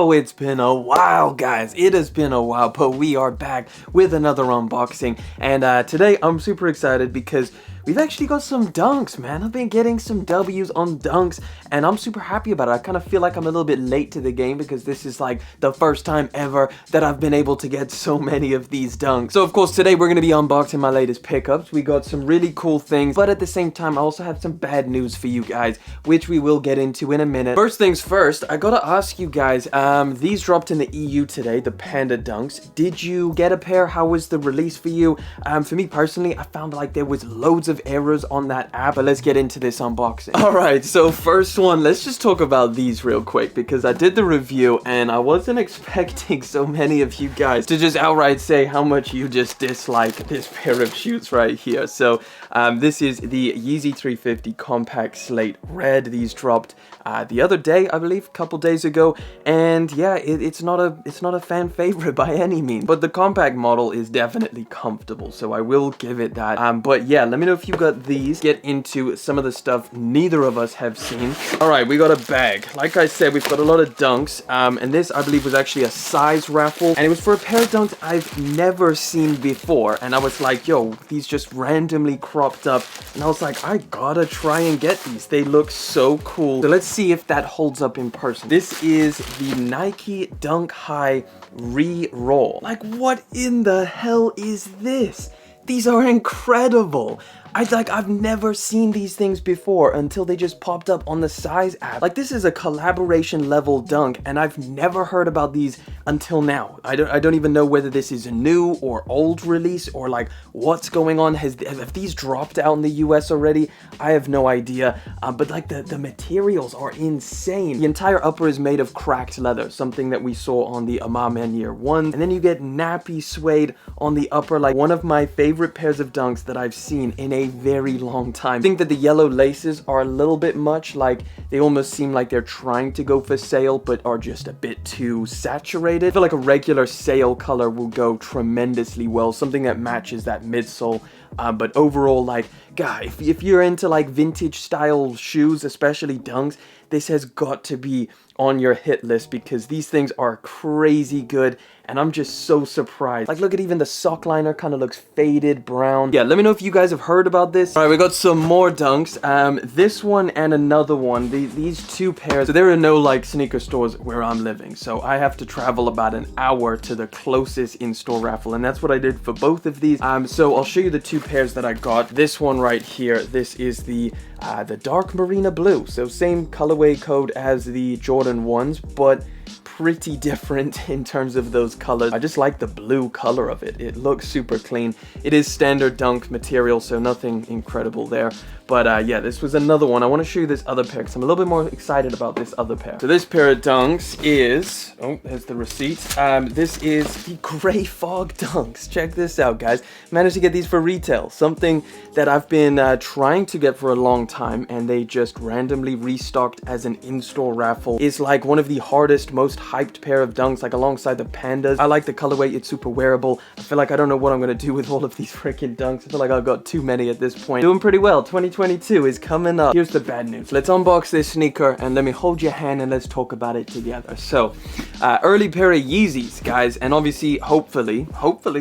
Oh, it's been a while, guys. It has been a while, but we are back with another unboxing. And today I'm super excited because we've actually got some dunks, man. I've been getting some W's on dunks, and I'm super happy about it. I kind of feel like I'm a little bit late to the game because this is like the first time ever that I've been able to get so many of these dunks. So, of course, today we're going to be unboxing my latest pickups. We got some really cool things, but at the same time, I also have some bad news for you guys, which we will get into in a minute. First things first, I gotta ask you guys, these dropped in the EU today, the Panda Dunks. Did you get a pair? How was the release for you? For me personally, I found like there was loads of errors on that app, but let's get into this unboxing. Alright, so first one, let's just talk about these real quick because I did the review and I wasn't expecting so many of you guys to just outright say how much you just dislike this pair of shoes right here. So this is the Yeezy 350 Compact Slate Red. These dropped the other day, I believe, a couple days ago, and yeah, it's not a fan favorite by any means, but the compact model is definitely comfortable, so I will give it that. But yeah, let me know if you got these. Get into some of the stuff neither of us have seen. All right, we got a bag. Like I said, we've got a lot of dunks, and this I believe was actually a size raffle, and it was for a pair of dunks I've never seen before, and I was like, yo, these just randomly cropped up, and I was like, I gotta try and get these. They look so cool. So let's see if that holds up in person. This is the Nike Dunk High Re-Roll. Like, what in the hell is this? These are incredible. I've never seen these things before until they just popped up on the Size app. Like, this is a collaboration level dunk, and I've never heard about these until now. I don't even know whether this is a new or old release or like what's going on. Have these dropped out in the US already? I have no idea. But like the materials are insane. The entire upper is made of cracked leather, something that we saw on the Amamen Year 1. And then you get nappy suede on the upper, like one of my favorite pairs of dunks that I've seen in a very long time. I think that the yellow laces are a little bit much, like they almost seem like they're trying to go for sale but are just a bit too saturated. I feel like a regular sale color will go tremendously well, something that matches that midsole. But overall, like, God, if you're into like vintage style shoes, especially dunks, this has got to be on your hit list because these things are crazy good, and I'm just so surprised. Like, look at even the sock liner kind of looks faded brown. Yeah, let me know if you guys have heard about this. All right, we got some more dunks. This one and another one, these two pairs. So there are no like sneaker stores where I'm living, so I have to travel about an hour to the closest in-store raffle, and that's what I did for both of these. So I'll show you the two pairs that I got. This one right here, this is the dark marina blue, so same colorway code as the Jordan 1s, but pretty different in terms of those colors. I just like the blue color of it. It looks super clean. It is standard dunk material, so nothing incredible there. But yeah, this was another one. I want to show you this other pair because I'm a little bit more excited about this other pair. So this pair of dunks is, oh, there's the receipt. This is the Gray Fog dunks. Check this out, guys. Managed to get these for retail. Something that I've been trying to get for a long time, and they just randomly restocked as an in-store raffle. It's like one of the hardest, most hyped pair of dunks, like alongside the Pandas. I like the colorway. It's super wearable. I feel like I don't know what I'm going to do with all of these freaking dunks. I feel like I've got too many at this point. Doing pretty well. 2022 is coming up. Here's the bad news. Let's unbox this sneaker and let me hold your hand and let's talk about it together. So, early pair of Yeezys, guys, and obviously, hopefully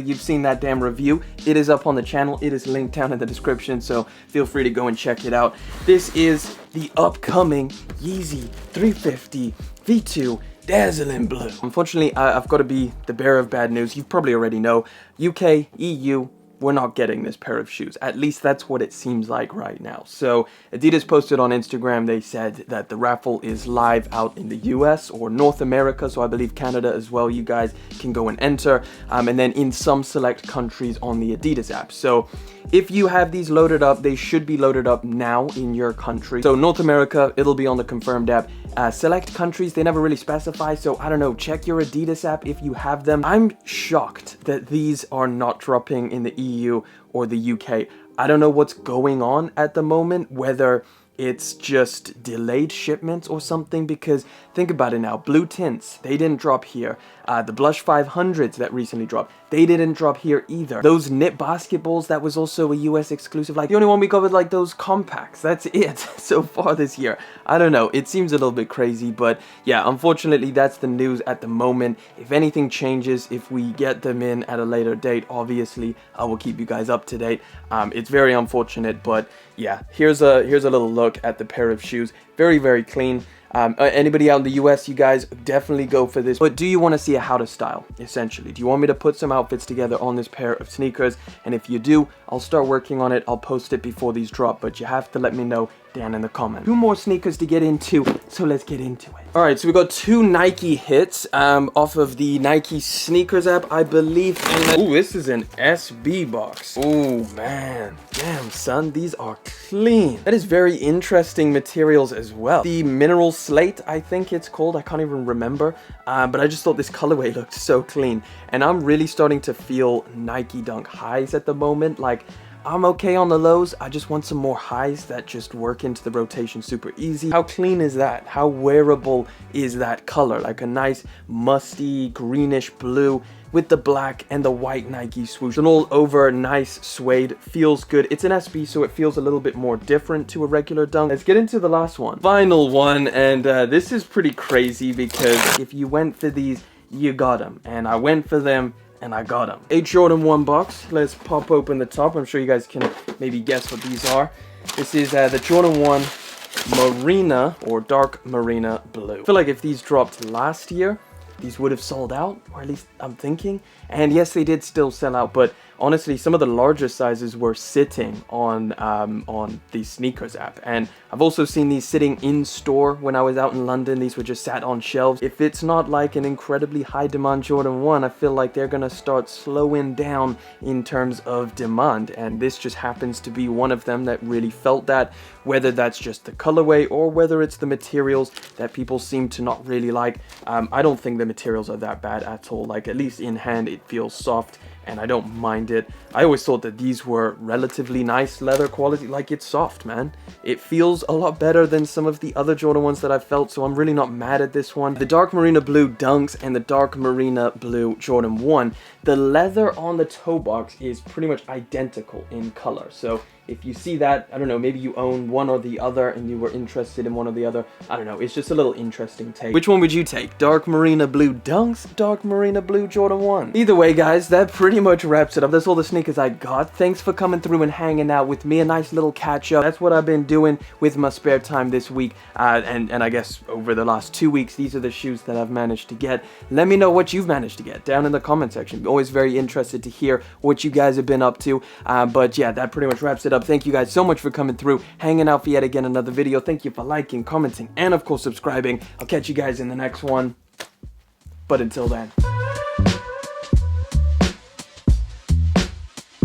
you've seen that damn review. It is up on the channel. It is linked down in the description, so feel free to go and check it out. This is the upcoming Yeezy 350 V2 Dazzling Blue. Unfortunately, I've got to be the bearer of bad news. You probably already know. UK, EU, we're not getting this pair of shoes. At least that's what it seems like right now. So Adidas posted on Instagram, they said that the raffle is live out in the US or North America, so I believe Canada as well. You guys can go and enter, and then in some select countries on the Adidas app. So if you have these loaded up, they should be loaded up now in your country. So North America, it'll be on the confirmed app. Select countries, they never really specify, so I don't know, check your Adidas app if you have them. I'm shocked that these are not dropping in the EU or the UK. I don't know what's going on at the moment, whether it's just delayed shipments or something, because Think about it now. Blue tints, they didn't drop here. The Blush 500s that recently dropped, they didn't drop here either. Those knit basketballs, that was also a US exclusive. Like, the only one we got was like those compacts. That's it so far this year. I don't know. It seems a little bit crazy, but yeah, unfortunately, that's the news at the moment. If anything changes, if we get them in at a later date, obviously, I will keep you guys up to date. It's very unfortunate, but yeah, here's a little look at the pair of shoes. Very, very clean. Anybody out in the US, you guys definitely go for this. But do you want to see a how to style, essentially? Do you want me to put some outfits together on this pair of sneakers? And if you do, I'll start working on it. I'll post it before these drop, but you have to let me know down in the comments. 2 more sneakers to get into, so let's get into it. All right, so we got 2 Nike hits off of the Nike sneakers app, I believe. Ooh, this is an SB box. Oh man, damn son, these are clean. That is very interesting materials as well. The mineral slate, I think it's called. I can't even remember, but I just thought this colorway looked so clean. And I'm really starting to feel Nike Dunk highs at the moment. Like, I'm okay on the lows. I just want some more highs that just work into the rotation super easy. How clean is that? How wearable is that color? Like a nice musty greenish blue with the black and the white Nike swoosh. An all over nice suede, feels good. It's an SB, so it feels a little bit more different to a regular Dunk. Let's get into the last one. Final one, and this is pretty crazy because if you went for these, you got them. And I went for them, and I got them. A Jordan 1 box. Let's pop open the top. I'm sure you guys can maybe guess what these are. This is the Jordan 1 Marina, or dark Marina blue. I feel like if these dropped last year, these would have sold out, or at least I'm thinking. And yes, they did still sell out, but honestly, some of the larger sizes were sitting on the sneakers app. And I've also seen these sitting in store when I was out in London. These were just sat on shelves. If it's not like an incredibly high demand Jordan 1, I feel like they're gonna start slowing down in terms of demand. And this just happens to be one of them that really felt that, whether that's just the colorway or whether it's the materials that people seem to not really like. I don't think the materials are that bad at all. Like, at least in hand, it feels soft and I don't mind it. I always thought that these were relatively nice leather quality. Like, it's soft, man. It feels a lot better than some of the other Jordan 1s that I've felt, so I'm really not mad at this one. The dark Marina blue Dunks and the dark Marina blue Jordan 1, the leather on the toe box is pretty much identical in color. So if you see that, I don't know, maybe you own one or the other and you were interested in one or the other. I don't know, it's just a little interesting take. Which one would you take? Dark Marina blue Dunks, dark Marina blue Jordan 1? Either way, guys, that pretty much wraps it up. That's all the sneakers I got. Thanks for coming through and hanging out with me. A nice little catch up. That's what I've been doing with my spare time this week. And I guess over the last 2 weeks, these are the shoes that I've managed to get. Let me know what you've managed to get down in the comment section. Always very interested to hear what you guys have been up to. But yeah, that pretty much wraps it up. Thank you guys so much for coming through, hanging out for yet again another video. Thank you for liking, commenting, and of course subscribing. I'll catch you guys in the next one. But until then.